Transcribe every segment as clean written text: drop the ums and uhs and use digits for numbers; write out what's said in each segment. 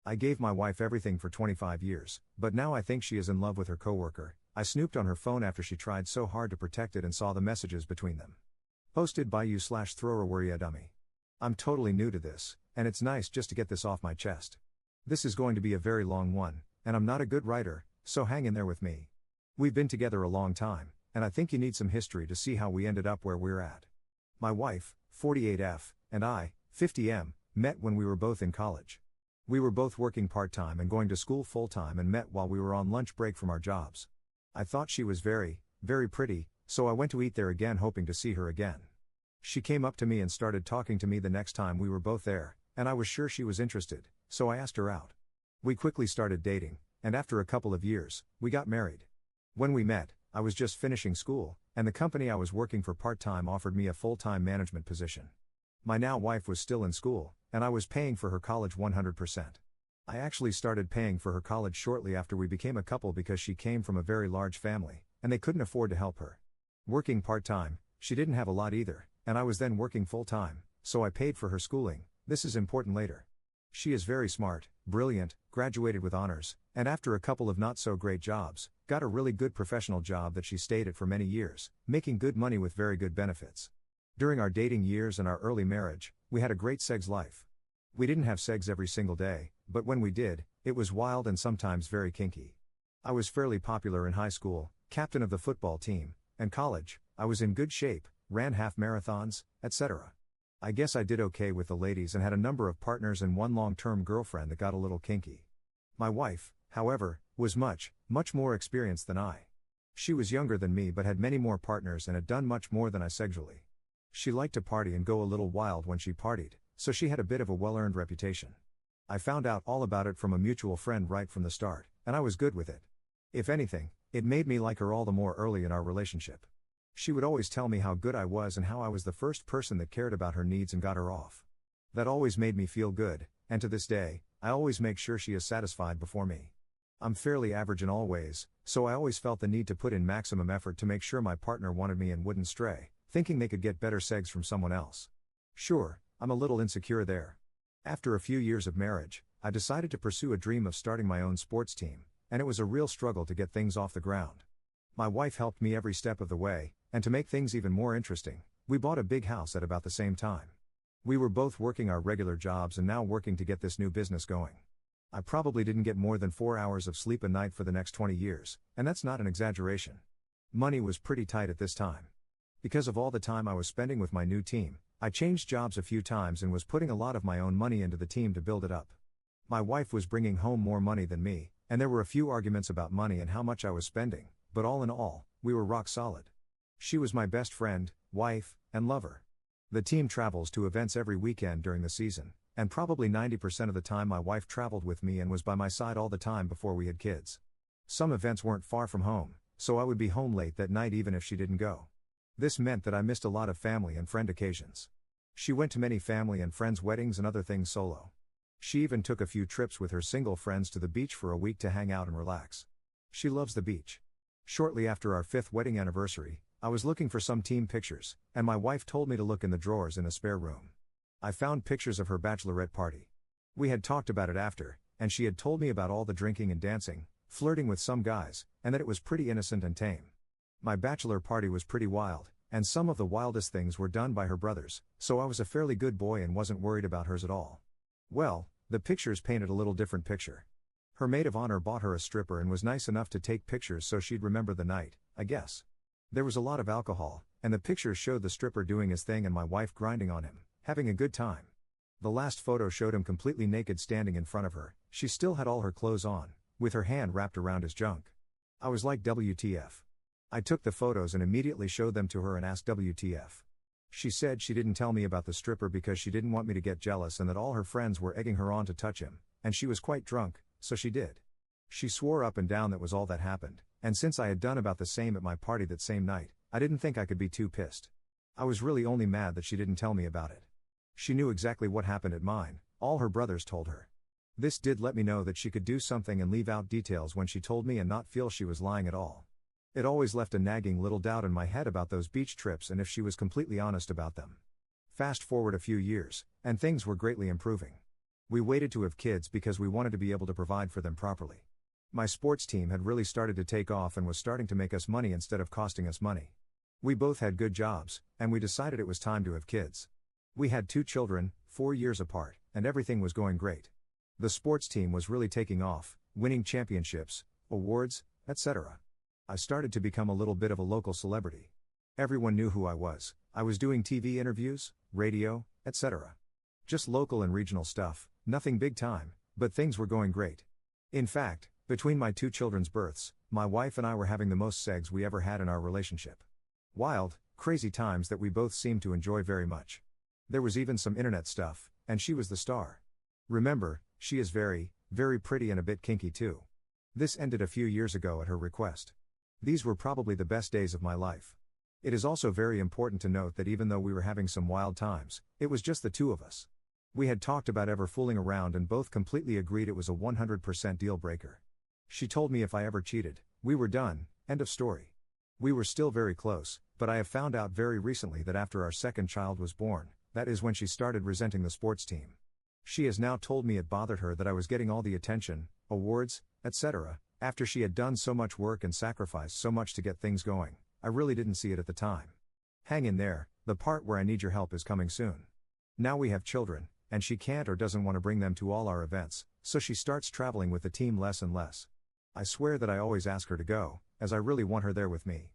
I gave my wife everything for 25 years, but now I think she is in love with her coworker. I snooped on her phone after she tried so hard to protect it and saw the messages between them. Posted by you/thrower dummy. I'm totally new to this, and it's nice just to get this off my chest. This is going to be a very long one, and I'm not a good writer, so hang in there with me. We've been together a long time, and I think you need some history to see how we ended up where we're at. My wife, 48F, and I, 50M, met when we were both in college. We were both working part-time and going to school full-time and met while we were on lunch break from our jobs. I thought she was very, very pretty, so I went to eat there again hoping to see her again. She came up to me and started talking to me the next time we were both there, and I was sure she was interested, so I asked her out. We quickly started dating, and after a couple of years, we got married. When we met, I was just finishing school, and the company I was working for part-time offered me a full-time management position. My now wife was still in school, and I was paying for her college 100%. I actually started paying for her college shortly after we became a couple because she came from a very large family, and they couldn't afford to help her. Working part-time, she didn't have a lot either, and I was then working full-time, so I paid for her schooling. This is important later. She is very smart, brilliant, graduated with honors, and after a couple of not-so-great jobs, got a really good professional job that she stayed at for many years, making good money with very good benefits. During our dating years and our early marriage, we had a great sex life. We didn't have sex every single day, but when we did, it was wild and sometimes very kinky. I was fairly popular in high school, captain of the football team, and college. I was in good shape, ran half marathons, etc. I guess I did okay with the ladies and had a number of partners and one long-term girlfriend that got a little kinky. My wife, however, was much, much more experienced than I. She was younger than me but had many more partners and had done much more than I sexually. She liked to party and go a little wild when she partied, so she had a bit of a well-earned reputation. I found out all about it from a mutual friend right from the start, and I was good with it. If anything, it made me like her all the more early in our relationship. She would always tell me how good I was and how I was the first person that cared about her needs and got her off. That always made me feel good, and to this day, I always make sure she is satisfied before me. I'm fairly average in all ways, so I always felt the need to put in maximum effort to make sure my partner wanted me and wouldn't stray, thinking they could get better sex from someone else. Sure, I'm a little insecure there. After a few years of marriage, I decided to pursue a dream of starting my own sports team, and it was a real struggle to get things off the ground. My wife helped me every step of the way, and to make things even more interesting, we bought a big house at about the same time. We were both working our regular jobs and now working to get this new business going. I probably didn't get more than 4 hours of sleep a night for the next 20 years, and that's not an exaggeration. Money was pretty tight at this time. Because of all the time I was spending with my new team, I changed jobs a few times and was putting a lot of my own money into the team to build it up. My wife was bringing home more money than me, and there were a few arguments about money and how much I was spending, but all in all, we were rock solid. She was my best friend, wife, and lover. The team travels to events every weekend during the season, and probably 90% of the time my wife traveled with me and was by my side all the time before we had kids. Some events weren't far from home, so I would be home late that night even if she didn't go. This meant that I missed a lot of family and friend occasions. She went to many family and friends' weddings and other things solo. She even took a few trips with her single friends to the beach for a week to hang out and relax. She loves the beach. Shortly after our 5th wedding anniversary, I was looking for some team pictures, and my wife told me to look in the drawers in a spare room. I found pictures of her bachelorette party. We had talked about it after, and she had told me about all the drinking and dancing, flirting with some guys, and that it was pretty innocent and tame. My bachelor party was pretty wild, and some of the wildest things were done by her brothers, so I was a fairly good boy and wasn't worried about hers at all. Well, the pictures painted a little different picture. Her maid of honor bought her a stripper and was nice enough to take pictures so she'd remember the night, I guess. There was a lot of alcohol, and the pictures showed the stripper doing his thing and my wife grinding on him, having a good time. The last photo showed him completely naked standing in front of her. She still had all her clothes on, with her hand wrapped around his junk. I was like, WTF. I took the photos and immediately showed them to her and asked WTF. She said she didn't tell me about the stripper because she didn't want me to get jealous and that all her friends were egging her on to touch him, and she was quite drunk, so she did. She swore up and down that was all that happened, and since I had done about the same at my party that same night, I didn't think I could be too pissed. I was really only mad that she didn't tell me about it. She knew exactly what happened at mine, all her brothers told her. This did let me know that she could do something and leave out details when she told me and not feel she was lying at all. It always left a nagging little doubt in my head about those beach trips and if she was completely honest about them. Fast forward a few years, and things were greatly improving. We waited to have kids because we wanted to be able to provide for them properly. My sports team had really started to take off and was starting to make us money instead of costing us money. We both had good jobs, and we decided it was time to have kids. We had 2 children, 4 years apart, and everything was going great. The sports team was really taking off, winning championships, awards, etc. I started to become a little bit of a local celebrity. Everyone knew who I was. I was doing TV interviews, radio, etc. Just local and regional stuff, nothing big time, but things were going great. In fact, between my 2 children's births, my wife and I were having the most sex we ever had in our relationship. Wild, crazy times that we both seemed to enjoy very much. There was even some internet stuff, and she was the star. Remember, she is very, very pretty and a bit kinky too. This ended a few years ago at her request. These were probably the best days of my life. It is also very important to note that even though we were having some wild times, it was just the 2 of us. We had talked about ever fooling around and both completely agreed it was a 100% deal breaker. She told me if I ever cheated, we were done, end of story. We were still very close, but I have found out very recently that after our second child was born, that is when she started resenting the sports team. She has now told me it bothered her that I was getting all the attention, awards, etc., after she had done so much work and sacrificed so much to get things going. I really didn't see it at the time. Hang in there, the part where I need your help is coming soon. Now we have children, and she can't or doesn't want to bring them to all our events, so she starts traveling with the team less and less. I swear that I always ask her to go, as I really want her there with me.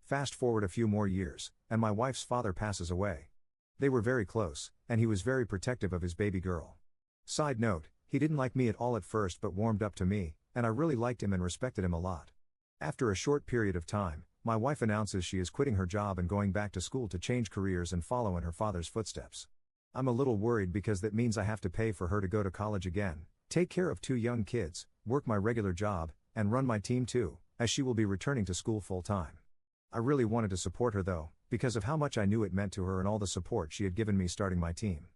Fast forward a few more years, and my wife's father passes away. They were very close, and he was very protective of his baby girl. Side note, he didn't like me at all at first but warmed up to me, and I really liked him and respected him a lot. After a short period of time, my wife announces she is quitting her job and going back to school to change careers and follow in her father's footsteps. I'm a little worried because that means I have to pay for her to go to college again, take care of 2 young kids, work my regular job, and run my team too, as she will be returning to school full time. I really wanted to support her though, because of how much I knew it meant to her and all the support she had given me starting my team.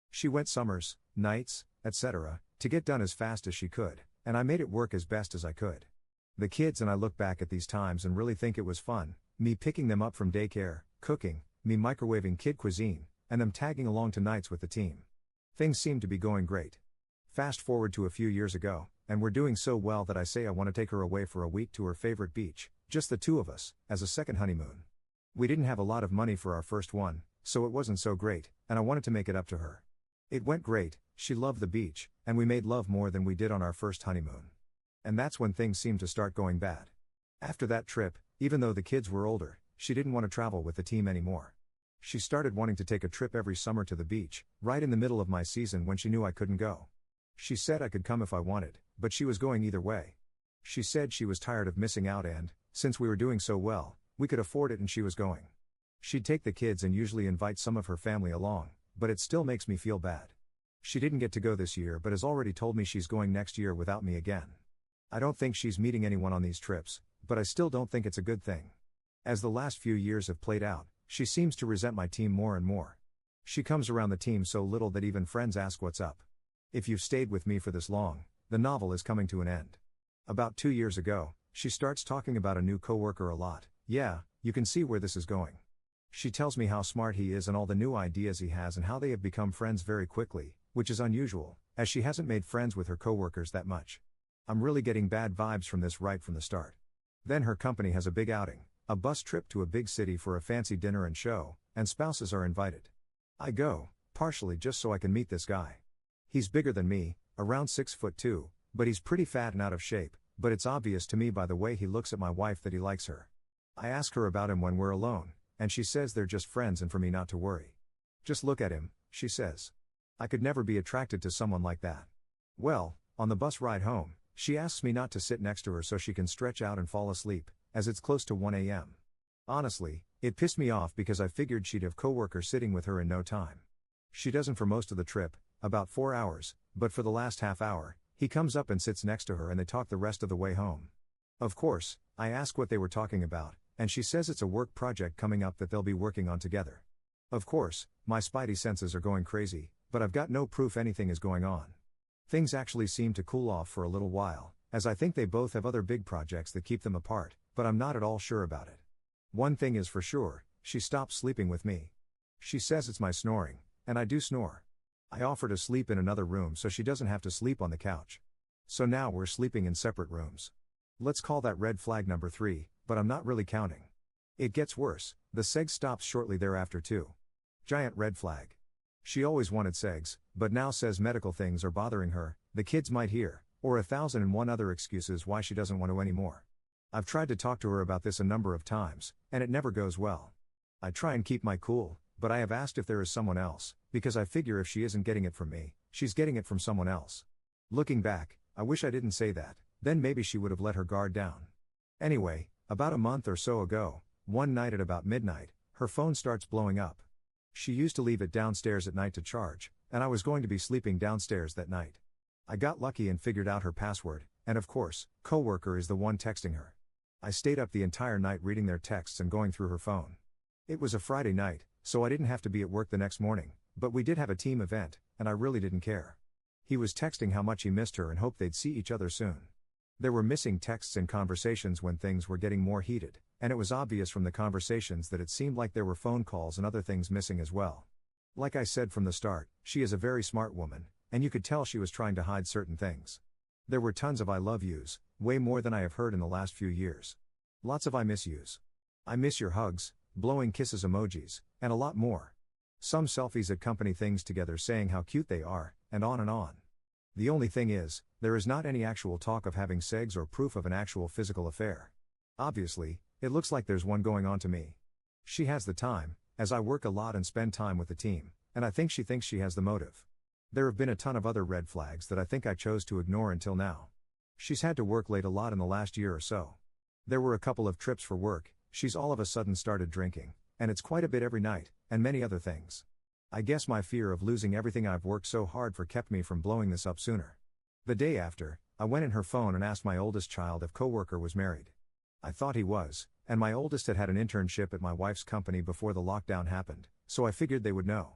She went summers, nights, etc., to get done as fast as she could, and I made it work as best as I could. The kids and I look back at these times and really think it was fun, me picking them up from daycare, cooking, me microwaving kid cuisine, and them tagging along to nights with the team. Things seemed to be going great. Fast forward to a few years ago, and we're doing so well that I say I want to take her away for a week to her favorite beach, just the 2 of us, as a second honeymoon. We didn't have a lot of money for our first one, so it wasn't so great, and I wanted to make it up to her. It went great, she loved the beach, and we made love more than we did on our first honeymoon. And that's when things seemed to start going bad. After that trip, even though the kids were older, she didn't want to travel with the team anymore. She started wanting to take a trip every summer to the beach, right in the middle of my season when she knew I couldn't go. She said I could come if I wanted, but she was going either way. She said she was tired of missing out and, since we were doing so well, we could afford it and she was going. She'd take the kids and usually invite some of her family along, but it still makes me feel bad. She didn't get to go this year but has already told me she's going next year without me again. I don't think she's meeting anyone on these trips, but I still don't think it's a good thing. As the last few years have played out, she seems to resent my team more and more. She comes around the team so little that even friends ask what's up. If you've stayed with me for this long, the novel is coming to an end. About 2 years ago, she starts talking about a new coworker a lot. Yeah, you can see where this is going. She tells me how smart he is and all the new ideas he has and how they have become friends very quickly, which is unusual, as she hasn't made friends with her coworkers that much. I'm really getting bad vibes from this right from the start. Then her company has a big outing, a bus trip to a big city for a fancy dinner and show, and spouses are invited. I go, partially just so I can meet this guy. He's bigger than me, around 6'2", but he's pretty fat and out of shape, but it's obvious to me by the way he looks at my wife that he likes her. I ask her about him when we're alone, and she says they're just friends and for me not to worry. Just look at him, she says. I could never be attracted to someone like that. Well, on the bus ride home, she asks me not to sit next to her so she can stretch out and fall asleep, as it's close to 1 a.m. Honestly, it pissed me off because I figured she'd have coworkers sitting with her in no time. She doesn't for most of the trip, about 4 hours, but for the last half hour, he comes up and sits next to her and they talk the rest of the way home. Of course, I ask what they were talking about, and she says it's a work project coming up that they'll be working on together. Of course, my spidey senses are going crazy, but I've got no proof anything is going on. Things actually seem to cool off for a little while, as I think they both have other big projects that keep them apart, but I'm not at all sure about it. One thing is for sure, she stopped sleeping with me. She says it's my snoring, and I do snore. I offer to sleep in another room so she doesn't have to sleep on the couch. So now we're sleeping in separate rooms. Let's call that red flag number 3, but I'm not really counting. It gets worse, the sex stops shortly thereafter too. Giant red flag. She always wanted sex, but now says medical things are bothering her, the kids might hear, or 1,001 other excuses why she doesn't want to anymore. I've tried to talk to her about this a number of times, and it never goes well. I try and keep my cool, but I have asked if there is someone else, because I figure if she isn't getting it from me, she's getting it from someone else. Looking back, I wish I didn't say that, then maybe she would have let her guard down. Anyway, about a month or so ago, one night at about midnight, her phone starts blowing up. She used to leave it downstairs at night to charge, and I was going to be sleeping downstairs that night. I got lucky and figured out her password, and of course, coworker is the one texting her. I stayed up the entire night reading their texts and going through her phone. It was a Friday night, so I didn't have to be at work the next morning, but we did have a team event, and I really didn't care. He was texting how much he missed her and hoped they'd see each other soon. There were missing texts and conversations when things were getting more heated, and it was obvious from the conversations that it seemed like there were phone calls and other things missing as well. Like I said from the start, she is a very smart woman, and you could tell she was trying to hide certain things. There were tons of I love yous, way more than I have heard in the last few years. Lots of I miss yous. I miss your hugs, blowing kisses emojis, and a lot more. Some selfies at company things together saying how cute they are, and on and on. The only thing is, there is not any actual talk of having sex or proof of an actual physical affair. Obviously, it looks like there's one going on to me. She has the time, as I work a lot and spend time with the team, and I think she thinks she has the motive. There have been a ton of other red flags that I think I chose to ignore until now. She's had to work late a lot in the last year or so. There were a couple of trips for work, she's all of a sudden started drinking, and it's quite a bit every night, and many other things. I guess my fear of losing everything I've worked so hard for kept me from blowing this up sooner. The day after, I went in her phone and asked my oldest child if coworker was married. I thought he was, and my oldest had had an internship at my wife's company before the lockdown happened, so I figured they would know.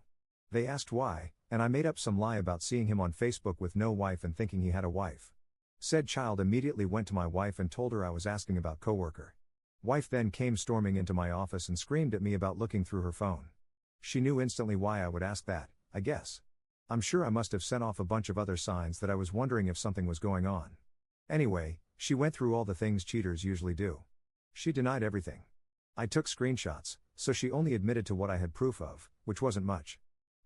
They asked why, and I made up some lie about seeing him on Facebook with no wife and thinking he had a wife. Said child immediately went to my wife and told her I was asking about coworker. Wife then came storming into my office and screamed at me about looking through her phone. She knew instantly why I would ask that, I guess. I'm sure I must have sent off a bunch of other signs that I was wondering if something was going on. Anyway, she went through all the things cheaters usually do. She denied everything. I took screenshots, so she only admitted to what I had proof of, which wasn't much.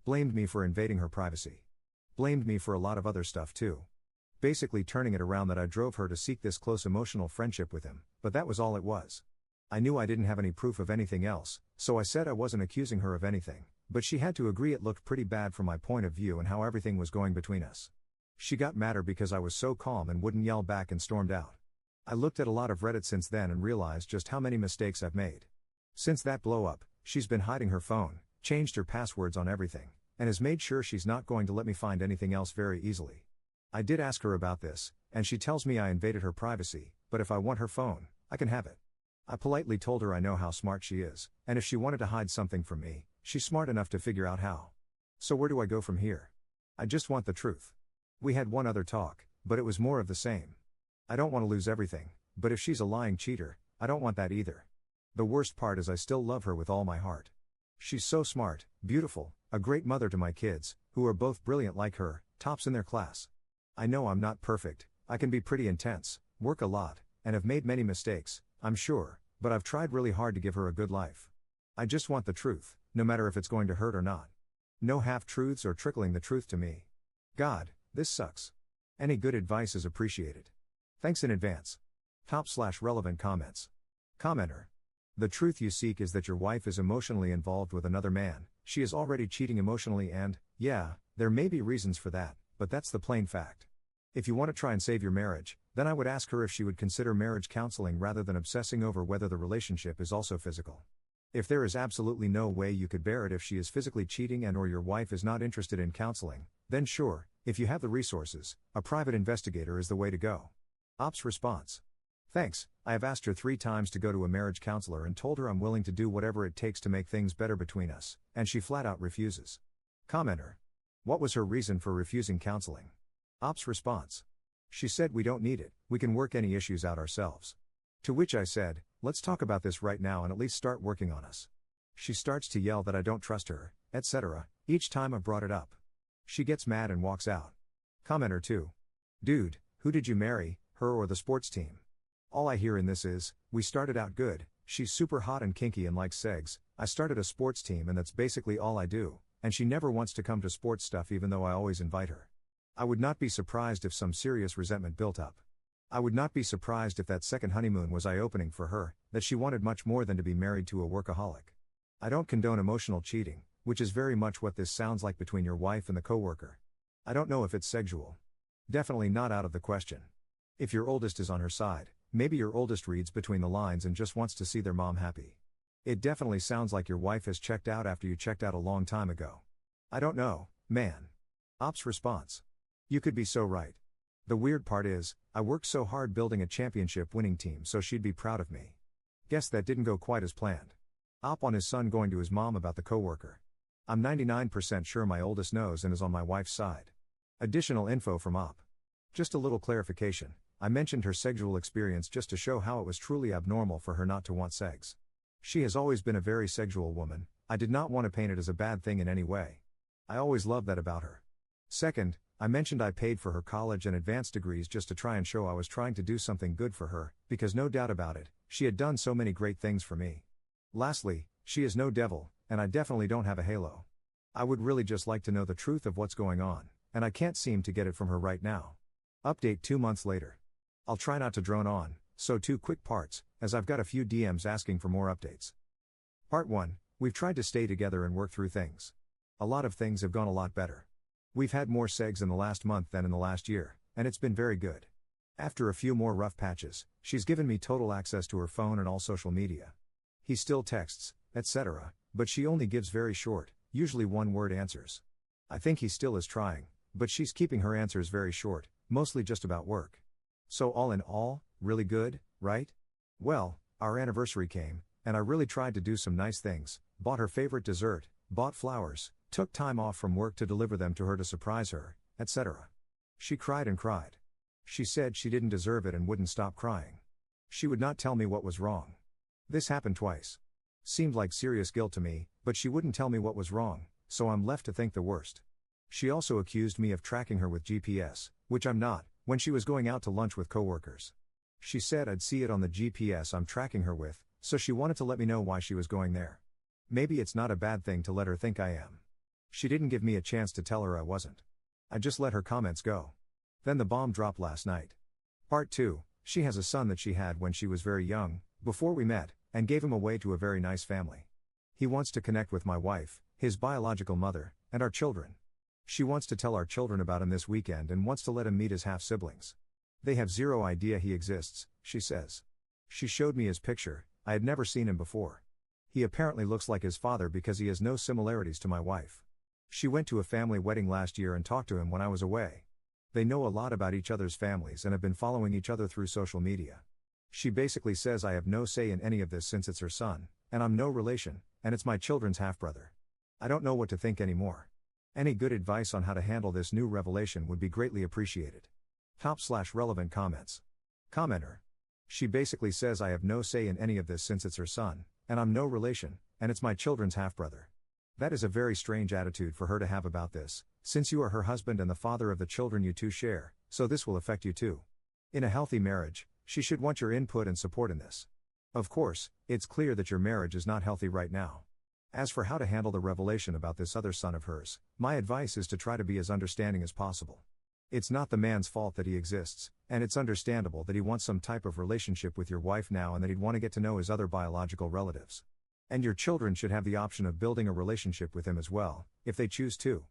Blamed me for invading her privacy. Blamed me for a lot of other stuff too. Basically turning it around that I drove her to seek this close emotional friendship with him, but that was all it was. I knew I didn't have any proof of anything else, so I said I wasn't accusing her of anything, but she had to agree it looked pretty bad from my point of view and how everything was going between us. She got madder because I was so calm and wouldn't yell back and stormed out. I looked at a lot of Reddit since then and realized just how many mistakes I've made. Since that blow up, she's been hiding her phone, changed her passwords on everything, and has made sure she's not going to let me find anything else very easily. I did ask her about this, and she tells me I invaded her privacy, but if I want her phone, I can have it. I politely told her I know how smart she is, and if she wanted to hide something from me, she's smart enough to figure out how. So where do I go from here? I just want the truth. We had one other talk, but it was more of the same. I don't want to lose everything, but if she's a lying cheater, I don't want that either. The worst part is I still love her with all my heart. She's so smart, beautiful, a great mother to my kids, who are both brilliant like her, tops in their class. I know I'm not perfect, I can be pretty intense, work a lot, and have made many mistakes, I'm sure, but I've tried really hard to give her a good life. I just want the truth, no matter if it's going to hurt or not. No half-truths or trickling the truth to me. God, this sucks. Any good advice is appreciated. Thanks in advance. Top/relevant comments. Commenter. The truth you seek is that your wife is emotionally involved with another man, she is already cheating emotionally and, yeah, there may be reasons for that, but that's the plain fact. If you want to try and save your marriage, then I would ask her if she would consider marriage counseling rather than obsessing over whether the relationship is also physical. If there is absolutely no way you could bear it if she is physically cheating and or your wife is not interested in counseling, then sure, if you have the resources, a private investigator is the way to go. Ops response. Thanks, I have asked her 3 times to go to a marriage counselor and told her I'm willing to do whatever it takes to make things better between us, and she flat out refuses. Commenter. What was her reason for refusing counseling? Ops response. She said we don't need it, we can work any issues out ourselves. To which I said, let's talk about this right now and at least start working on us. She starts to yell that I don't trust her, etc., each time I brought it up. She gets mad and walks out. Commenter 2. Dude, who did you marry, her or the sports team? All I hear in this is, we started out good, she's super hot and kinky and likes segs, I started a sports team and that's basically all I do, and she never wants to come to sports stuff even though I always invite her. I would not be surprised if some serious resentment built up. I would not be surprised if that second honeymoon was eye-opening for her, that she wanted much more than to be married to a workaholic. I don't condone emotional cheating, which is very much what this sounds like between your wife and the coworker. I don't know if it's sexual. Definitely not out of the question. If your oldest is on her side, maybe your oldest reads between the lines and just wants to see their mom happy. It definitely sounds like your wife has checked out after you checked out a long time ago. I don't know, man. Ops response. You could be so right. The weird part is, I worked so hard building a championship winning team so she'd be proud of me. Guess that didn't go quite as planned. Op on his son going to his mom about the coworker. I'm 99% sure my oldest knows and is on my wife's side. Additional info from Op. Just a little clarification, I mentioned her sexual experience just to show how it was truly abnormal for her not to want sex. She has always been a very sexual woman, I did not want to paint it as a bad thing in any way. I always loved that about her. Second, I mentioned I paid for her college and advanced degrees just to try and show I was trying to do something good for her, because no doubt about it, she had done so many great things for me. Lastly, she is no devil, and I definitely don't have a halo. I would really just like to know the truth of what's going on, and I can't seem to get it from her right now. Update 2 months later. I'll try not to drone on, so 2 quick parts, as I've got a few DMs asking for more updates. Part 1, we've tried to stay together and work through things. A lot of things have gone a lot better. We've had more segs in the last month than in the last year, and it's been very good. After a few more rough patches, she's given me total access to her phone and all social media. He still texts, etc., but she only gives very short, usually one-word answers. I think he still is trying, but she's keeping her answers very short, mostly just about work. So all in all, really good, right? Well, our anniversary came, and I really tried to do some nice things, bought her favorite dessert, bought flowers, took time off from work to deliver them to her to surprise her, etc. She cried and cried. She said she didn't deserve it and wouldn't stop crying. She would not tell me what was wrong. This happened twice. Seemed like serious guilt to me, but she wouldn't tell me what was wrong, so I'm left to think the worst. She also accused me of tracking her with GPS, which I'm not, when she was going out to lunch with coworkers. She said I'd see it on the GPS I'm tracking her with, so she wanted to let me know why she was going there. Maybe it's not a bad thing to let her think I am. She didn't give me a chance to tell her I wasn't. I just let her comments go. Then the bomb dropped last night. Part 2, she has a son that she had when she was very young, before we met, and gave him away to a very nice family. He wants to connect with my wife, his biological mother, and our children. She wants to tell our children about him this weekend and wants to let him meet his half-siblings. They have zero idea he exists, she says. She showed me his picture, I had never seen him before. He apparently looks like his father because he has no similarities to my wife. She went to a family wedding last year and talked to him when I was away. They know a lot about each other's families and have been following each other through social media. She basically says I have no say in any of this since it's her son, and I'm no relation, and it's my children's half-brother. I don't know what to think anymore. Any good advice on how to handle this new revelation would be greatly appreciated. Top/relevant comments. Commenter. She basically says I have no say in any of this since it's her son, and I'm no relation, and it's my children's half-brother. That is a very strange attitude for her to have about this, since you are her husband and the father of the children you two share, so this will affect you too. In a healthy marriage, she should want your input and support in this. Of course, it's clear that your marriage is not healthy right now. As for how to handle the revelation about this other son of hers, my advice is to try to be as understanding as possible. It's not the man's fault that he exists, and it's understandable that he wants some type of relationship with your wife now and that he'd want to get to know his other biological relatives. And your children should have the option of building a relationship with him as well, if they choose to.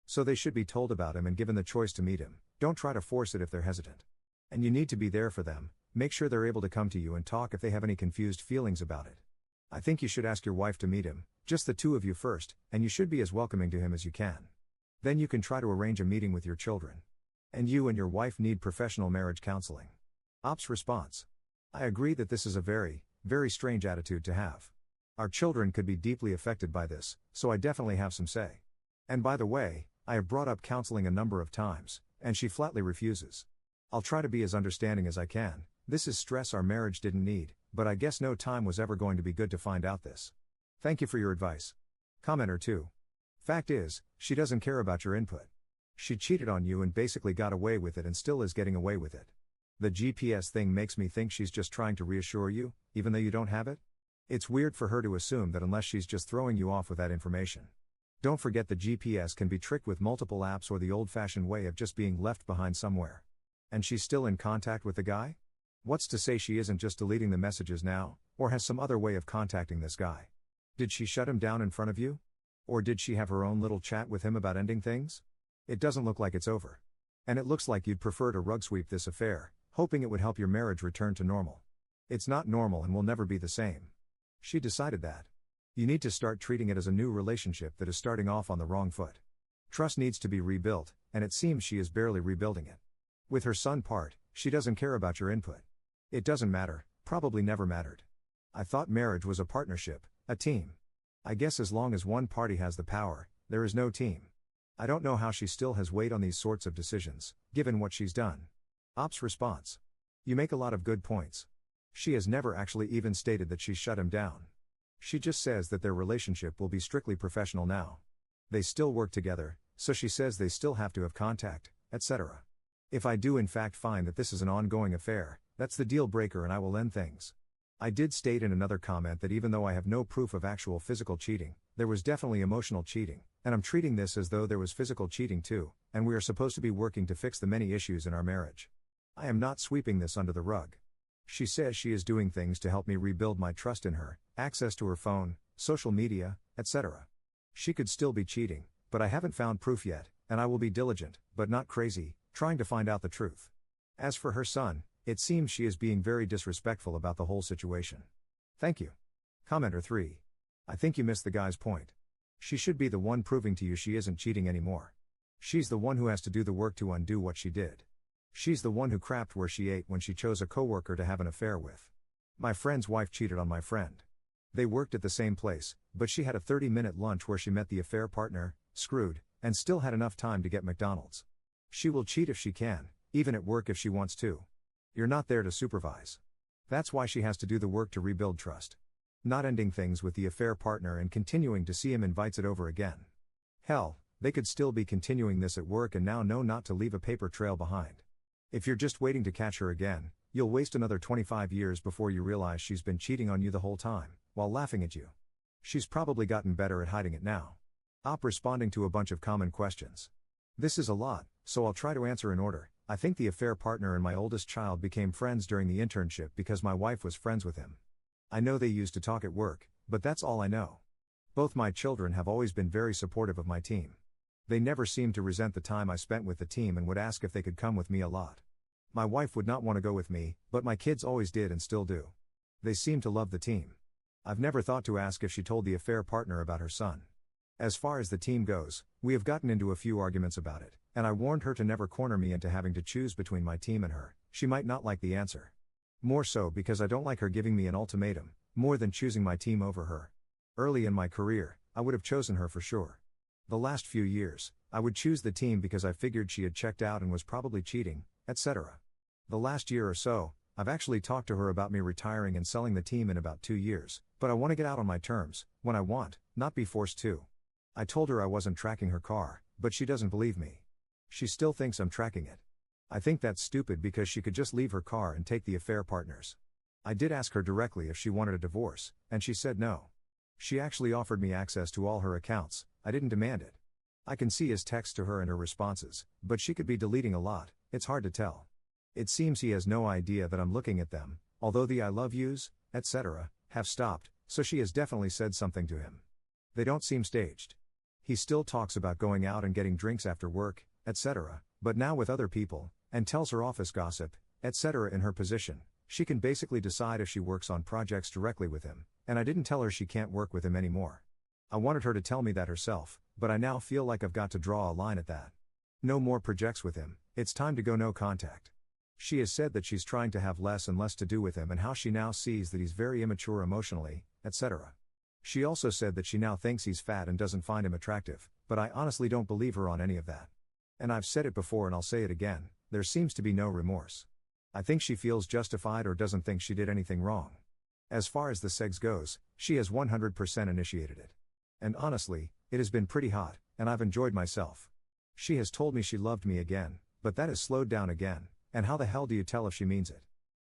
So they should be told about him and given the choice to meet him, don't try to force it if they're hesitant. And you need to be there for them, make sure they're able to come to you and talk if they have any confused feelings about it. I think you should ask your wife to meet him, just the two of you first, and you should be as welcoming to him as you can. Then you can try to arrange a meeting with your children. And you and your wife need professional marriage counseling. Ops response. I agree that this is a very, very strange attitude to have. Our children could be deeply affected by this, so I definitely have some say. And by the way, I have brought up counseling a number of times, and she flatly refuses. I'll try to be as understanding as I can. This is stress our marriage didn't need, but I guess no time was ever going to be good to find out this. Thank you for your advice. Commenter 2. Fact is, she doesn't care about your input. She cheated on you and basically got away with it and still is getting away with it. The GPS thing makes me think she's just trying to reassure you, even though you don't have it. It's weird for her to assume that unless she's just throwing you off with that information. Don't forget the GPS can be tricked with multiple apps or the old-fashioned way of just being left behind somewhere. And she's still in contact with the guy? What's to say she isn't just deleting the messages now, or has some other way of contacting this guy? Did she shut him down in front of you? Or did she have her own little chat with him about ending things? It doesn't look like it's over. And it looks like you'd prefer to rug sweep this affair, hoping it would help your marriage return to normal. It's not normal and will never be the same. She decided that. You need to start treating it as a new relationship that is starting off on the wrong foot. Trust needs to be rebuilt, and it seems she is barely rebuilding it. With her son part, she doesn't care about your input. It doesn't matter, probably never mattered. I thought marriage was a partnership, a team. I guess as long as one party has the power, there is no team. I don't know how she still has weight on these sorts of decisions, given what she's done. Ops response. You make a lot of good points. She has never actually even stated that she shut him down. She just says that their relationship will be strictly professional now. They still work together, so she says they still have to have contact, etc. If I do in fact find that this is an ongoing affair, that's the deal breaker and I will end things. I did state in another comment that even though I have no proof of actual physical cheating, there was definitely emotional cheating, and I'm treating this as though there was physical cheating too, and we are supposed to be working to fix the many issues in our marriage. I am not sweeping this under the rug. She says she is doing things to help me rebuild my trust in her, access to her phone, social media, etc. She could still be cheating, but I haven't found proof yet, and I will be diligent, but not crazy, trying to find out the truth. As for her son, it seems she is being very disrespectful about the whole situation. Thank you. Commenter 3. I think you missed the guy's point. She should be the one proving to you she isn't cheating anymore. She's the one who has to do the work to undo what she did. She's the one who crapped where she ate when she chose a coworker to have an affair with. My friend's wife cheated on my friend. They worked at the same place, but she had a 30-minute lunch where she met the affair partner, screwed, and still had enough time to get McDonald's. She will cheat if she can, even at work if she wants to. You're not there to supervise. That's why she has to do the work to rebuild trust. Not ending things with the affair partner and continuing to see him invites it over again. Hell, they could still be continuing this at work and now know not to leave a paper trail behind. If you're just waiting to catch her again, you'll waste another 25 years before you realize she's been cheating on you the whole time, while laughing at you. She's probably gotten better at hiding it now. Op responding to a bunch of common questions. This is a lot, so I'll try to answer in order. I think the affair partner and my oldest child became friends during the internship because my wife was friends with him. I know they used to talk at work, but that's all I know. Both my children have always been very supportive of my team. They never seemed to resent the time I spent with the team and would ask if they could come with me a lot. My wife would not want to go with me, but my kids always did and still do. They seem to love the team. I've never thought to ask if she told the affair partner about her son. As far as the team goes, we have gotten into a few arguments about it, and I warned her to never corner me into having to choose between my team and her. She might not like the answer. More so because I don't like her giving me an ultimatum, more than choosing my team over her. Early in my career, I would have chosen her for sure. The last few years, I would choose the team because I figured she had checked out and was probably cheating, etc. The last year or so, I've actually talked to her about me retiring and selling the team in about 2 years, but I want to get out on my terms, when I want, not be forced to. I told her I wasn't tracking her car, but she doesn't believe me. She still thinks I'm tracking it. I think that's stupid because she could just leave her car and take the affair partners. I did ask her directly if she wanted a divorce, and she said no. She actually offered me access to all her accounts. I didn't demand it. I can see his texts to her and her responses, but she could be deleting a lot, it's hard to tell. It seems he has no idea that I'm looking at them, although the I love yous, etc., have stopped, so she has definitely said something to him. They don't seem staged. He still talks about going out and getting drinks after work, etc., but now with other people, and tells her office gossip, etc. In her position, she can basically decide if she works on projects directly with him, and I didn't tell her she can't work with him anymore. I wanted her to tell me that herself, but I now feel like I've got to draw a line at that. No more projects with him, it's time to go no contact. She has said that she's trying to have less and less to do with him and how she now sees that he's very immature emotionally, etc. She also said that she now thinks he's fat and doesn't find him attractive, but I honestly don't believe her on any of that. And I've said it before and I'll say it again, there seems to be no remorse. I think she feels justified or doesn't think she did anything wrong. As far as the sex goes, she has 100% initiated it. And honestly, it has been pretty hot, and I've enjoyed myself. She has told me she loved me again, but that has slowed down again, and how the hell do you tell if she means it?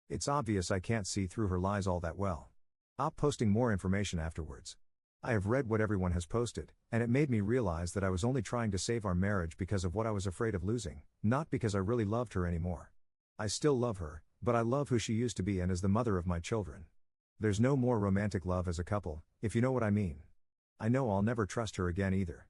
It's obvious I can't see through her lies all that well. Op posting more information afterwards. I have read what everyone has posted, and it made me realize that I was only trying to save our marriage because of what I was afraid of losing, not because I really loved her anymore. I still love her, but I love who she used to be and as the mother of my children. There's no more romantic love as a couple, if you know what I mean. I know I'll never trust her again either.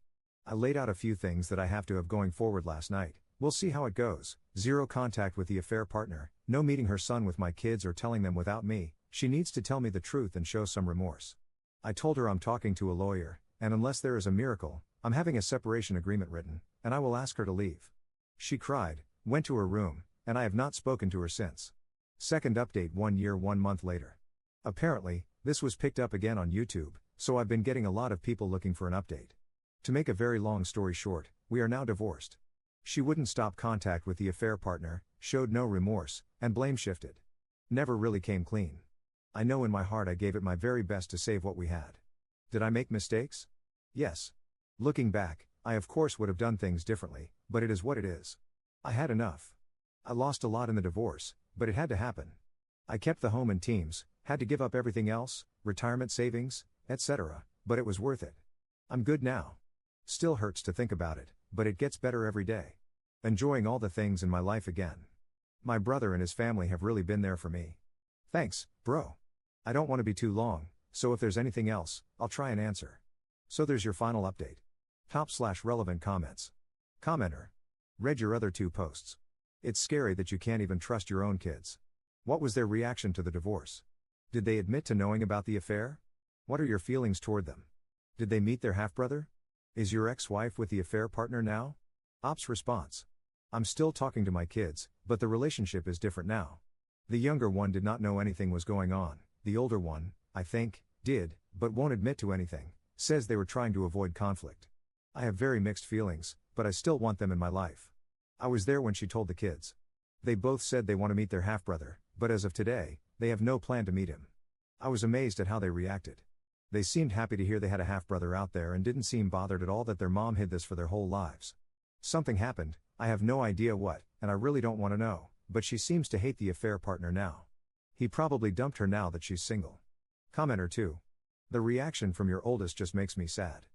I laid out a few things that I have to have going forward last night. We'll see how it goes. 0 contact with the affair partner, no meeting her son with my kids or telling them without me. She needs to tell me the truth and show some remorse. I told her I'm talking to a lawyer, and unless there is a miracle, I'm having a separation agreement written, and I will ask her to leave. She cried, went to her room, and I have not spoken to her since. Second update 1 year 1 month later. Apparently, this was picked up again on YouTube, so I've been getting a lot of people looking for an update. To make a very long story short, we are now divorced. She wouldn't stop contact with the affair partner, showed no remorse, and blame shifted. Never really came clean. I know in my heart I gave it my very best to save what we had. Did I make mistakes? Yes. Looking back, I of course would have done things differently, but it is what it is. I had enough. I lost a lot in the divorce, but it had to happen. I kept the home and teams, had to give up everything else, retirement savings, etc., but it was worth it. I'm good now. Still hurts to think about it, but it gets better every day. Enjoying all the things in my life again. My brother and his family have really been there for me. Thanks, bro. I don't want to be too long, so if there's anything else, I'll try and answer. So there's your final update. Top/relevant comments. Commenter. Read your other 2 posts. It's scary that you can't even trust your own kids. What was their reaction to the divorce? Did they admit to knowing about the affair? What are your feelings toward them? Did they meet their half-brother? Is your ex-wife with the affair partner now? Op's response. I'm still talking to my kids, but the relationship is different now. The younger one did not know anything was going on. The older one, I think, did, but won't admit to anything, says they were trying to avoid conflict. I have very mixed feelings, but I still want them in my life. I was there when she told the kids. They both said they want to meet their half-brother, but as of today, they have no plan to meet him. I was amazed at how they reacted. They seemed happy to hear they had a half-brother out there and didn't seem bothered at all that their mom hid this for their whole lives. Something happened, I have no idea what, and I really don't want to know, but she seems to hate the affair partner now. He probably dumped her now that she's single. Commenter 2. The reaction from your oldest just makes me sad.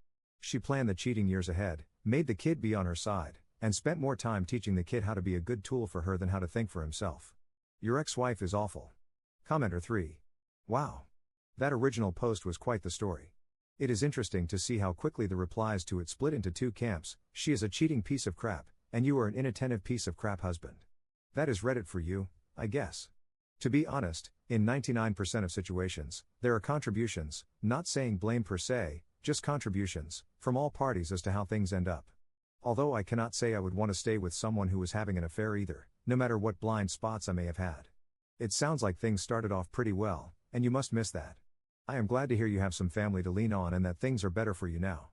She planned the cheating years ahead, made the kid be on her side, and spent more time teaching the kid how to be a good tool for her than how to think for himself. Your ex-wife is awful. Commenter 3. Wow. That original post was quite the story. It is interesting to see how quickly the replies to it split into 2 camps. She is a cheating piece of crap, and you are an inattentive piece of crap husband. That is Reddit for you, I guess. To be honest, in 99% of situations, there are contributions, not saying blame per se, just contributions, from all parties as to how things end up. Although I cannot say I would want to stay with someone who was having an affair either, no matter what blind spots I may have had. It sounds like things started off pretty well, and you must miss that. I am glad to hear you have some family to lean on and that things are better for you now.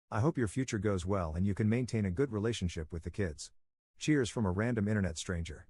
I hope your future goes well and you can maintain a good relationship with the kids. Cheers from a random internet stranger.